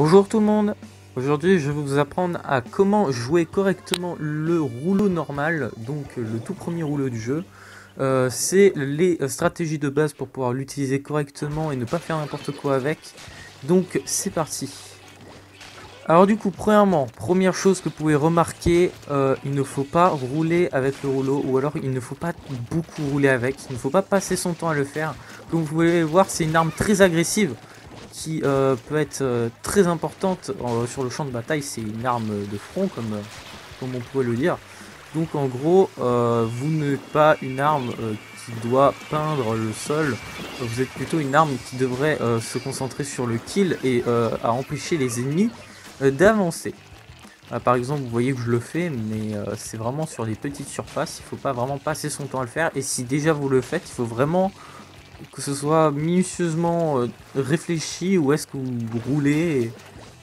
Bonjour tout le monde. Aujourd'hui je vais vous apprendre à comment jouer correctement le rouleau normal, donc le tout premier rouleau du jeu. C'est les stratégies de base pour pouvoir l'utiliser correctement et ne pas faire n'importe quoi avec. Donc c'est parti. Alors du coup, première chose que vous pouvez remarquer, il ne faut pas rouler avec le rouleau, ou alors il ne faut pas beaucoup rouler avec, il ne faut pas passer son temps à le faire. Comme vous pouvez voir, c'est une arme très agressive qui peut être très importante sur le champ de bataille. C'est une arme de front comme on pourrait le dire. Donc en gros, vous n'êtes pas une arme qui doit peindre le sol, vous êtes plutôt une arme qui devrait se concentrer sur le kill et à empêcher les ennemis d'avancer. Par exemple, vous voyez que je le fais, mais c'est vraiment sur les petites surfaces, il ne faut pas vraiment passer son temps à le faire, et si déjà vous le faites, il faut vraiment que ce soit minutieusement réfléchi où est-ce que vous roulez,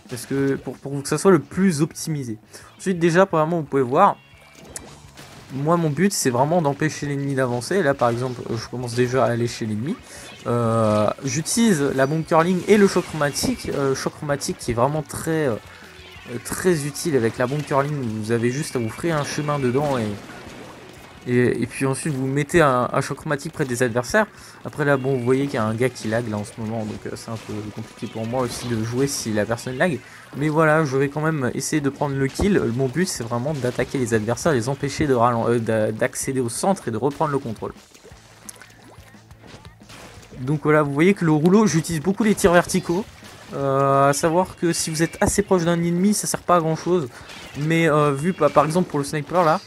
parce que pour que ça soit le plus optimisé. Ensuite déjà, premièrement, vous pouvez voir, moi mon but c'est vraiment d'empêcher l'ennemi d'avancer. Là par exemple, je commence déjà à aller chez l'ennemi. J'utilise la bombe curling et le choc chromatique. Choc chromatique qui est vraiment très utile avec la bombe curling. Vous avez juste à vous frayer un chemin dedans et puis ensuite vous mettez un choc chromatique près des adversaires. Après là bon, vous voyez qu'il y a un gars qui lag là en ce moment, donc c'est un peu compliqué pour moi aussi de jouer si la personne lag. Mais voilà, je vais quand même essayer de prendre le kill. Mon but c'est vraiment d'attaquer les adversaires, les empêcher d'accéder au centre et de reprendre le contrôle. Donc voilà, vous voyez que le rouleau, j'utilise beaucoup les tirs verticaux. À savoir que si vous êtes assez proche d'un ennemi, ça sert pas à grand chose. Mais vu par exemple pour le sniper là,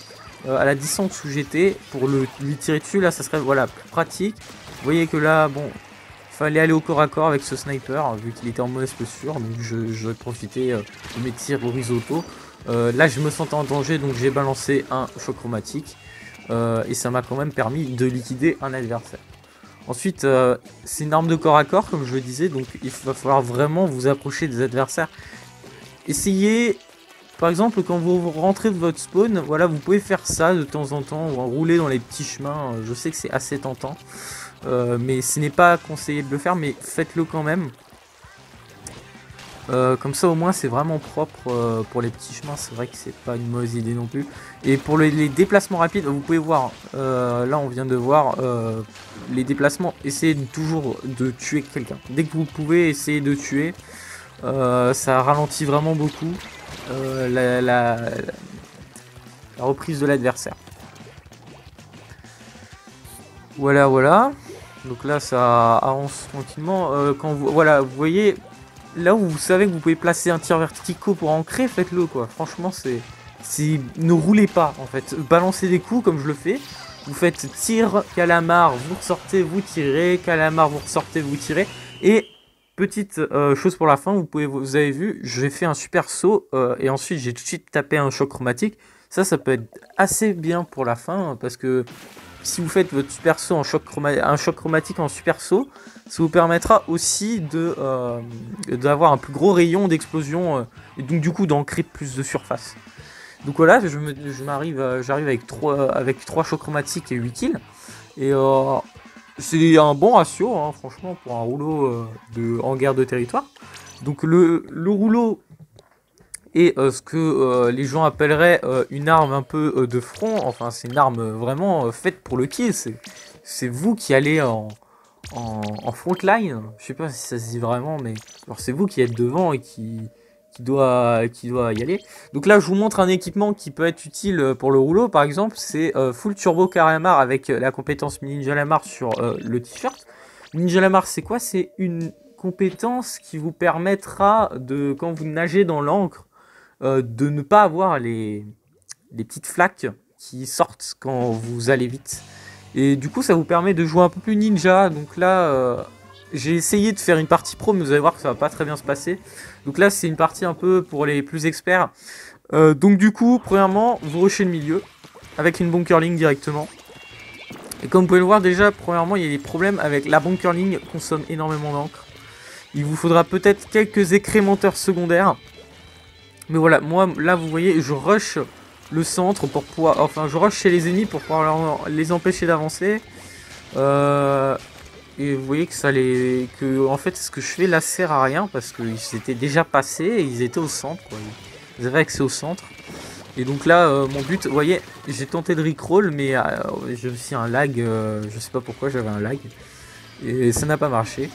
à la distance où j'étais, pour lui tirer dessus là, ça serait voilà plus pratique. Vous voyez que là, bon, fallait aller au corps à corps avec ce sniper vu qu'il était en mauvaise posture, donc je profitais de mes tirs horizontaux. Là, je me sentais en danger, donc j'ai balancé un choc chromatique et ça m'a quand même permis de liquider un adversaire. Ensuite, c'est une arme de corps à corps, comme je le disais, donc il va falloir vraiment vous approcher des adversaires. Essayez. Par exemple, quand vous rentrez de votre spawn, voilà, vous pouvez faire ça de temps en temps, ou rouler dans les petits chemins. Je sais que c'est assez tentant, mais ce n'est pas conseillé de le faire, mais faites-le quand même. Comme ça, au moins, c'est vraiment propre pour les petits chemins. C'est vrai que c'est pas une mauvaise idée non plus. Et pour les déplacements rapides, vous pouvez voir, là, on vient de voir les déplacements. Essayez toujours de tuer quelqu'un. Dès que vous pouvez, essayez de tuer. Ça ralentit vraiment beaucoup. La reprise de l'adversaire. Voilà. Donc là ça avance tranquillement. Quand vous voyez là où vous savez que vous pouvez placer un tir vertical pour ancrer, faites-le quoi. Franchement ne roulez pas en fait. Balancez des coups comme je le fais. Vous faites tir, calamar, vous ressortez, vous tirez, calamar, vous ressortez, vous tirez. Et petite chose pour la fin, vous avez vu, j'ai fait un super saut et ensuite j'ai tout de suite tapé un choc chromatique. Ça peut être assez bien pour la fin parce que si vous faites votre super saut en choc chromatique en super saut, ça vous permettra aussi d'avoir un plus gros rayon d'explosion et donc du coup d'ancrer plus de surface. Donc voilà, j'arrive avec 3 chocs chromatiques et 8 kills et c'est un bon ratio, hein, franchement, pour un rouleau en guerre de territoire. Donc le rouleau est ce que les gens appelleraient une arme un peu de front. Enfin, c'est une arme vraiment faite pour le kill. C'est vous qui allez en front line. Je sais pas si ça se dit vraiment, mais c'est vous qui êtes devant et qui doit y aller. Donc là je vous montre un équipement qui peut être utile pour le rouleau. Par exemple, c'est full turbo calamar avec la compétence Ninja Lamar sur le t-shirt. Ninja Lamar, c'est quoi? C'est une compétence qui vous permettra de, quand vous nagez dans l'encre, de ne pas avoir les petites flaques qui sortent quand vous allez vite. Et du coup ça vous permet de jouer un peu plus ninja. Donc là j'ai essayé de faire une partie pro, mais vous allez voir que ça va pas très bien se passer. Donc là, c'est une partie un peu pour les plus experts. Donc du coup, premièrement, vous rushez le milieu avec une bombe curling directement. Et comme vous pouvez le voir déjà, premièrement, il y a des problèmes avec la bombe curling, consomme énormément d'encre. Il vous faudra peut-être quelques écrémenteurs secondaires. Mais voilà, moi, là, vous voyez, je rush le centre pour pouvoir... Enfin, je rush chez les ennemis pour pouvoir les empêcher d'avancer. Et vous voyez que en fait ce que je fais là sert à rien parce qu'ils étaient déjà passés et ils étaient au centre, quoi. Ils avaient accès au centre. Et donc là, mon but, vous voyez, j'ai tenté de rickroll, mais j'ai aussi un lag, je sais pas pourquoi j'avais un lag. Et ça n'a pas marché.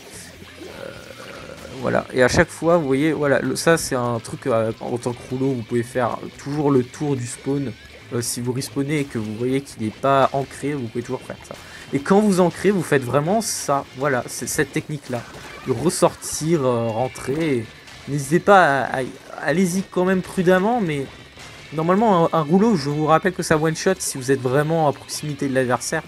Voilà, et à chaque fois, vous voyez, voilà, ça c'est un truc en tant que rouleau, vous pouvez faire toujours le tour du spawn. Si vous respawnez et que vous voyez qu'il n'est pas ancré, vous pouvez toujours faire ça. Et quand vous ancrez, vous faites vraiment ça, voilà, c'est cette technique-là. De ressortir, rentrer. N'hésitez pas allez-y quand même prudemment, mais normalement, un rouleau, je vous rappelle que ça one-shot si vous êtes vraiment à proximité de l'adversaire.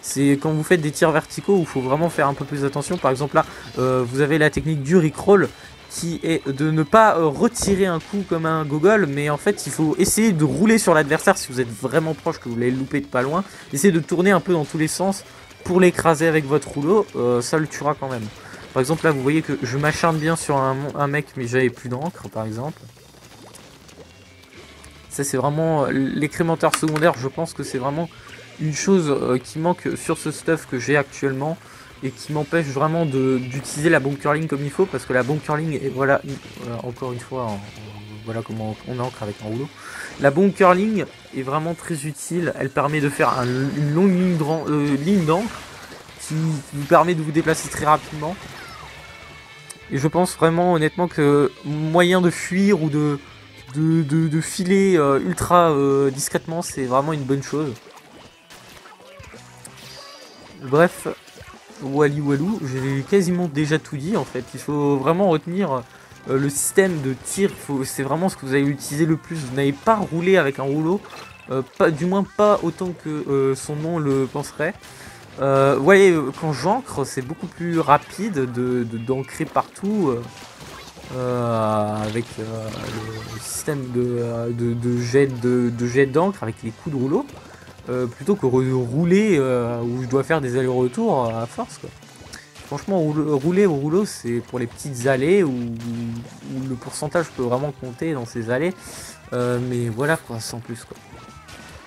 C'est quand vous faites des tirs verticaux où il faut vraiment faire un peu plus attention. Par exemple là, vous avez la technique du rickroll qui est de ne pas retirer un coup comme un gogol, mais en fait il faut essayer de rouler sur l'adversaire si vous êtes vraiment proche, que vous l'avez loupé de pas loin. Essayez de tourner un peu dans tous les sens pour l'écraser avec votre rouleau, ça le tuera quand même. Par exemple là vous voyez que je m'acharne bien sur un mec mais j'avais plus d'encre par exemple. Ça c'est vraiment l'écrémenteur secondaire, je pense que c'est vraiment une chose qui manque sur ce stuff que j'ai actuellement et qui m'empêche vraiment d'utiliser la bunkerling comme il faut, parce que la bunkerling est, voilà, encore une fois, voilà comment on ancre avec un rouleau. La bunkerling est vraiment très utile, elle permet de faire une longue ligne d'encre qui vous permet de vous déplacer très rapidement. Et je pense vraiment honnêtement que moyen de fuir ou de filer ultra discrètement, c'est vraiment une bonne chose. Bref, Wally Walou, j'ai quasiment déjà tout dit en fait. Il faut vraiment retenir le système de tir, c'est vraiment ce que vous allez utiliser le plus. Vous n'avez pas roulé avec un rouleau, du moins pas autant que son nom le penserait. Vous voyez, quand j'ancre, c'est beaucoup plus rapide d'ancrer partout avec le système de jet d'encre avec les coups de rouleau. Plutôt que rouler où je dois faire des allers-retours à force, quoi. Franchement, rouler au rouleau, c'est pour les petites allées où le pourcentage peut vraiment compter dans ces allées. Mais voilà, quoi, sans plus, quoi.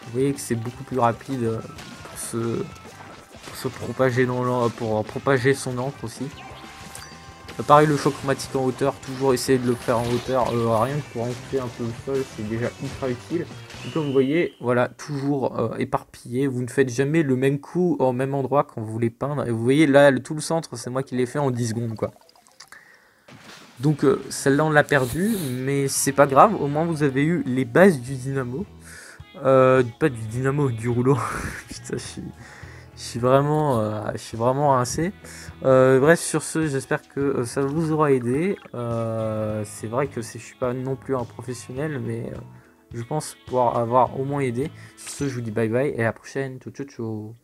Vous voyez que c'est beaucoup plus rapide pour se propager pour propager son encre aussi. Pareil, le choc chromatique en hauteur, toujours essayer de le faire en hauteur, rien que pour ancrer un peu le sol, c'est déjà ultra utile. Et comme vous voyez, voilà, toujours éparpillé, vous ne faites jamais le même coup au même endroit quand vous voulez peindre. Et vous voyez là, tout le centre, c'est moi qui l'ai fait en 10 secondes, quoi. Donc celle-là on l'a perdue, mais c'est pas grave, au moins vous avez eu les bases du dynamo. Pas du dynamo, du rouleau. Putain, je suis vraiment rincé. Bref, sur ce, j'espère que ça vous aura aidé. C'est vrai que je suis pas non plus un professionnel, mais je pense pouvoir avoir au moins aidé. Sur ce, je vous dis bye bye et à la prochaine. Ciao ciao ciao.